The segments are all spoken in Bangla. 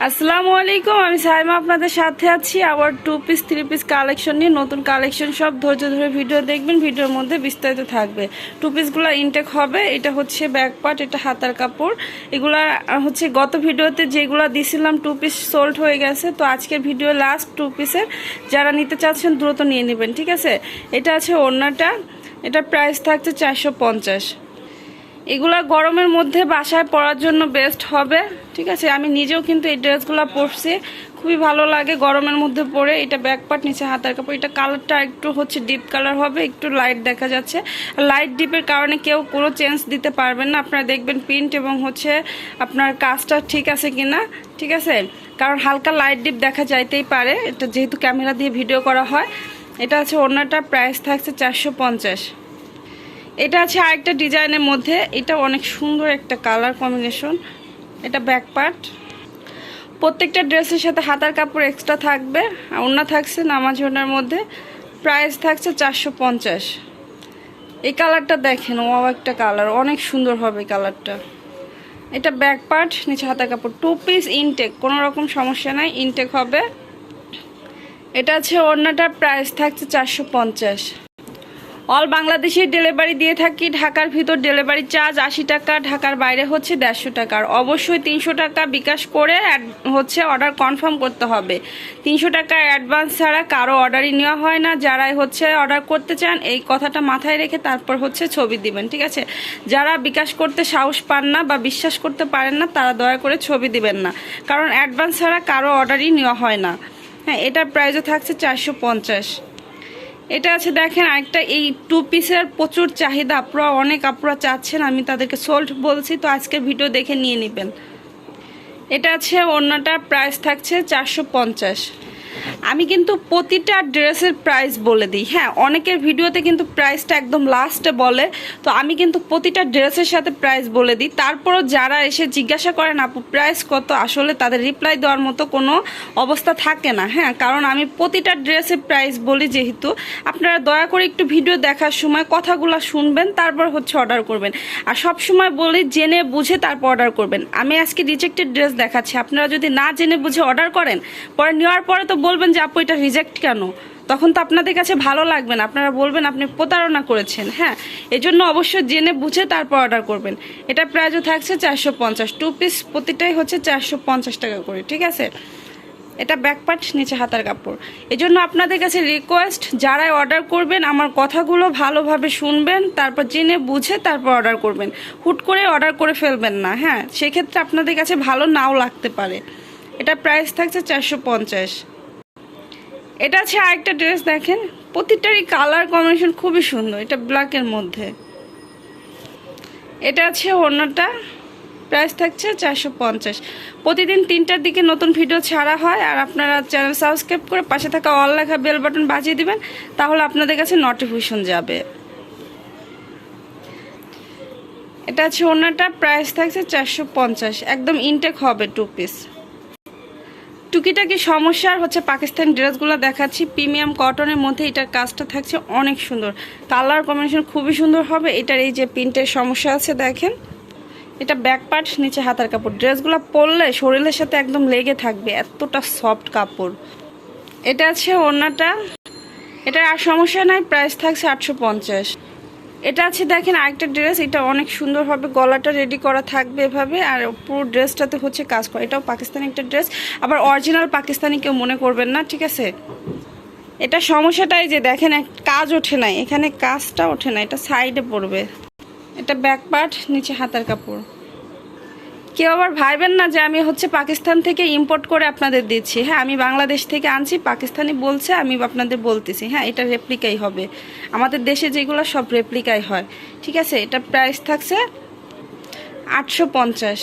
আসসালামু আলাইকুম, আমি সাইমা আপনাদের সাথে আছি। আবার 2 পিস 3 পিস কালেকশন নিয়ে নতুন কালেকশন সব ধৈর্য ধরে ভিডিও দেখবেন, ভিডিওর মধ্যে বিস্তারিত থাকবে। 2 পিসগুলো ইনটেক হবে। এটা হচ্ছে ব্যাক পার্ট, এটা হাতার কাপড়। এগুলা হচ্ছে গত ভিডিওতে যেগুলো দিছিলাম 2 পিস সোল্ড হয়ে গেছে, তো আজকের ভিডিও লাস্ট 2 পিসের। যারা নিতে চাচ্ছেন দ্রুত নিয়ে নেবেন, ঠিক আছে। এটা আছে ওড়নাটা, এটা প্রাইস থাকছে 450। এগুলা গরমের মধ্যে বাসায় পরার জন্য বেস্ট হবে, ঠিক আছে। আমি নিজেও কিন্তু এই ড্রেসগুলো পরছি, খুবই ভালো লাগে গরমের মধ্যে পরে। এটা ব্যাক পার্ট, নিচে হাতার কাপড়। এটা কালারটা একটু হচ্ছে ডিপ কালার হবে, একটু লাইট দেখা যাচ্ছে। লাইট ডিপের কারণে কেউ কোনো চেঞ্জ দিতে পারবেন না। আপনারা দেখবেন প্রিন্ট এবং হচ্ছে আপনার কাজটা ঠিক আছে কিনা, ঠিক আছে। কারণ হালকা লাইট ডিপ দেখা যাইতেই পারে, এটা যেহেতু ক্যামেরা দিয়ে ভিডিও করা হয়। এটা আছে ওড়নাটা, প্রাইস থাকছে 450। এটা আছে আরেকটা ডিজাইনের মধ্যে, এটা অনেক সুন্দর একটা কালার কম্বিনেশন। এটা ব্যাক পার্ট। প্রত্যেকটা ড্রেসের সাথে হাতার কাপড় এক্সট্রা থাকবে, আর ওড়না থাকছে নামাজ ওড়নার মধ্যে। প্রাইস থাকছে 450। এই কালারটা দেখেন, ও একটা কালার, অনেক সুন্দর হবে কালারটা। এটা ব্যাক পার্ট, নিচে হাতার কাপড়। 2 পিস ইনটেক, কোনো রকম সমস্যা নাই, ইনটেক হবে। এটা আছে ওড়নাটার, প্রাইস থাকছে 450। অল বাংলাদেশে ডেলিভারি দিয়ে থাকি। ঢাকার ভিতর ডেলিভারি চার্জ 80 টাকা, ঢাকার বাইরে হচ্ছে 150 টাকা। আর অবশ্যই 300 টাকা বিকাশ করে হচ্ছে অর্ডার কনফার্ম করতে হবে। 300 টাকা অ্যাডভান্স ছাড়া কারো অর্ডারই নেওয়া হয় না। যারাই হচ্ছে অর্ডার করতে চান এই কথাটা মাথায় রেখে তারপর হচ্ছে ছবি দিবেন, ঠিক আছে। যারা বিকাশ করতে সাহস পান না বা বিশ্বাস করতে পারেন না, তারা দয়া করে ছবি দিবেন না, কারণ অ্যাডভান্স ছাড়া কারো অর্ডারই নেওয়া হয় না। হ্যাঁ, এটার প্রাইসও থাকছে 450। এটা আছে দেখেন আরেকটা, এই 2 পিসের প্রচুর চাহিদা, আপুরা চাচ্ছেন, আমি তাদেরকে সোল্ড বলছি, তো আজকের ভিডিও দেখে নিয়ে নেবেন। এটা আছে ওড়নাটা, প্রাইস থাকছে 450। আমি কিন্তু প্রতিটা ড্রেসের প্রাইস বলে দিই, হ্যাঁ। অনেকের ভিডিওতে কিন্তু প্রাইসটা একদম লাস্টে বলে, তো আমি কিন্তু প্রতিটা ড্রেসের সাথে প্রাইস বলে দিই। তারপরও যারা এসে জিজ্ঞাসা করেন আপু প্রাইস কত, আসলে তাদের রিপ্লাই দেওয়ার মতো কোনো অবস্থা থাকে না, হ্যাঁ। কারণ আমি প্রতিটা ড্রেসের প্রাইস বলি, যেহেতু আপনারা দয়া করে একটু ভিডিও দেখার সময় কথাগুলো শুনবেন, তারপর হচ্ছে অর্ডার করবেন। আর সব সময় বলি জেনে বুঝে তারপর অর্ডার করবেন। আমি আজকে রিজেক্টেড ড্রেস দেখাচ্ছি, আপনারা যদি না জেনে বুঝে অর্ডার করেন, পরে নেওয়ার পরে তো বলবেন যে আপু এটা রিজেক্ট কেন, তখন তো আপনাদের কাছে ভালো লাগবে না, আপনারা বলবেন আপনি প্রতারণা করেছেন, হ্যাঁ। এই জন্য অবশ্যই জেনে বুঝে তারপর অর্ডার করবেন। এটা প্রাইসও থাকছে 450। 2 পিস প্রতিটাই হচ্ছে 450 টাকা করে, ঠিক আছে। এটা ব্যাক পার্ট, নিচে হাতার কাপড়। এই জন্য আপনাদের কাছে রিকোয়েস্ট, যারাই অর্ডার করবেন আমার কথাগুলো ভালোভাবে শুনবেন, তারপর জেনে বুঝে তারপর অর্ডার করবেন। হুট করে অর্ডার করে ফেলবেন না, হ্যাঁ। সেক্ষেত্রে আপনাদের কাছে ভালো নাও লাগতে পারে। এটা প্রাইস থাকছে 450। এটা আছে আরেকটা ড্রেস, দেখেন প্রতিটারই কালার কম্বিনেশন খুবই সুন্দর। এটা ব্ল্যাকের মধ্যে। এটা আছে ওড়নাটা, প্রাইস থাকছে 450। প্রতিদিন 3টার দিকে নতুন ভিডিও ছাড়া হয়, আর আপনারা চ্যানেল সাবস্ক্রাইব করে পাশে থাকা অল লেখা বেল বাটন বাজিয়ে দিবেন, তাহলে আপনাদের কাছে নোটিফিকেশন যাবে। এটা আছে ওড়নাটা, প্রাইস থাকছে 450। একদম ইনটেক হবে 2 পিস। টুকিটাকি সমস্যার হচ্ছে পাকিস্তানি ড্রেসগুলো দেখাচ্ছি, প্রিমিয়াম কটনের মধ্যে। এটার কাজটা থাকছে অনেক সুন্দর, কালার কম্বিনেশন খুবই সুন্দর হবে। এটার এই যে প্রিন্টের সমস্যা আছে দেখেন। এটা ব্যাক পার্ট, নিচে হাতার কাপড়। ড্রেসগুলো পরলে শরীরের সাথে একদম লেগে থাকবে, এতটা সফট কাপড়। এটা আছে ওড়নাটা, এটার আর সমস্যা নাই, প্রাইস থাকছে 850। এটা আছে দেখেন আরেকটা ড্রেস, এটা অনেক সুন্দর হবে, গলাটা রেডি করা থাকবে এভাবে, আর পুরো ড্রেসটাতে হচ্ছে কাজ করা। এটাও পাকিস্তানি একটা ড্রেস, আবার অরিজিনাল পাকিস্তানি কেউ মনে করবেন না, ঠিক আছে। এটা সমস্যাটাই যে দেখেন কাজ ওঠে নাই, এখানে কাজটা ওঠে না, এটা সাইডে পড়বে। এটা ব্যাক পার্ট, নিচে হাতার কাপড়। কেউ আবার ভাইবেন না যে আমি হচ্ছে পাকিস্তান থেকে ইম্পোর্ট করে আপনাদের দিচ্ছি, হ্যাঁ। আমি বাংলাদেশ থেকে আনছি, পাকিস্তানি বলছে আমি আপনাদের বলতেছি, হ্যাঁ। এটা রেপ্লিকাই হবে, আমাদের দেশে যেগুলো সব রেপ্লিকাই হয়, ঠিক আছে। এটা প্রাইস থাকছে 850।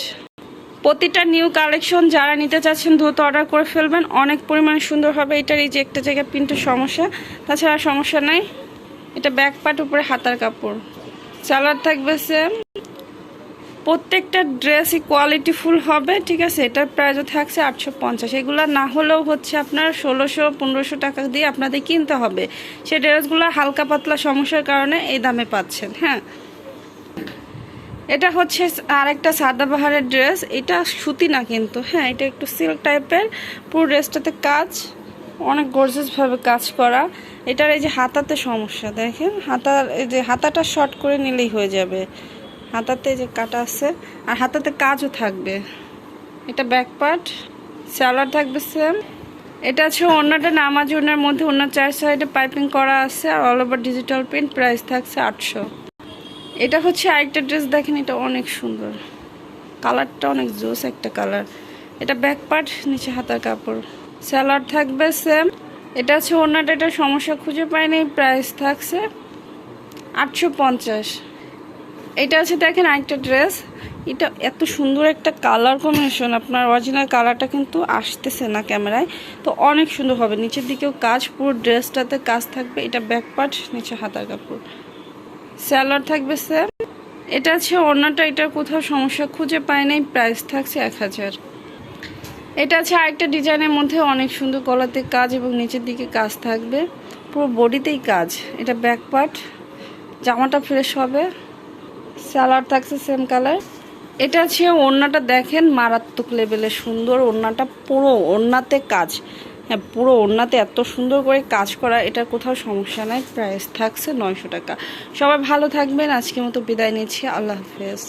প্রতিটা নিউ কালেকশন যারা নিতে চাচ্ছেন দ্রুত অর্ডার করে ফেলবেন, অনেক পরিমাণে সুন্দর হবে। এটার এই যে একটা জায়গায় প্রিন্টের সমস্যা, তাছাড়া সমস্যা নাই। এটা ব্যাক পার্ট, উপরে হাতার কাপড়, সালোয়ার থাকবে সেম। প্রত্যেকটা ড্রেসই কোয়ালিটিফুল হবে, ঠিক আছে। এটার প্রাইসও থাকছে 850। এগুলো না হলেও হচ্ছে আপনার 1600-1500 টাকা দিয়ে আপনাদের কিনতে হবে। সেই ড্রেসগুলো হালকা পাতলা সমস্যার কারণে এই দামে পাচ্ছেন, হ্যাঁ। এটা হচ্ছে আরেকটা সাদাবাহারের ড্রেস। এটা সুতি না কিন্তু, হ্যাঁ এটা একটু সিল্ক টাইপের। পুরো ড্রেসটাতে কাজ, অনেক গর্জিয়াসভাবে কাজ করা। এটার এই যে হাতাতে সমস্যা, দেখেন হাতার এই যে হাতাটা শর্ট করে নিলেই হয়ে যাবে। হাতাতে যে কাটা আছে আর হাতাতে কাজও থাকবে। এটা ব্যাক পার্ট, সালোয়ার থাকবে সেম। এটা আছে ওড়নাটা নামাজ ওড়নার মধ্যে, ওড়নার 4 সাইডে পাইপিং করা আছে আর all over digital print. Price থাকছে 800। এটা হচ্ছে আরেকটা ড্রেস, দেখেন এটা অনেক সুন্দর, কালারটা অনেক জোস একটা কালার। এটা ব্যাক পার্ট, নিচে হাতার কাপড়, সালোয়ার থাকবে সেম। এটা আছে ওড়নাটা, এটা সমস্যা খুঁজে পাইনি। প্রাইস থাকছে 850। এটা আছে দেখেন আরেকটা ড্রেস, এটা এত সুন্দর একটা কালার কম্বিনেশন, আপনার অরিজিনাল কালারটা কিন্তু আসতেছে না ক্যামেরায়, তো অনেক সুন্দর হবে। নিচের দিকেও কাজ, পুরো ড্রেসটাতে কাজ থাকবে। এটা ব্যাক পার্ট, নিচে হাতার কাপড়, সালোয়ার থাকবে সেম। এটা আছে ওড়নাটা, এটার কোথাও সমস্যা খুঁজে পায় নাই। প্রাইস থাকছে 1000। এটা আছে আরেকটা ডিজাইনের মধ্যে, অনেক সুন্দর গলাতে কাজ এবং নিচের দিকে কাজ থাকবে, পুরো বডিতেই কাজ। এটা ব্যাক পার্ট, জামাটা ফ্রেশ হবে, সালোয়ার থাকছে সেম কালার। এটা আছে ওড়নাটা, দেখেন মারাত্মক লেভেলের সুন্দর ওড়নাটা, পুরো ওড়নাতে কাজ, হ্যাঁ পুরো ওড়নাতে এত সুন্দর করে কাজ করা, এটা কোথাও সমস্যা নাই। প্রাইস থাকছে 900 টাকা। সবাই ভালো থাকবেন, আজকের মতো বিদায় নিচ্ছি, আল্লাহ হাফেজ।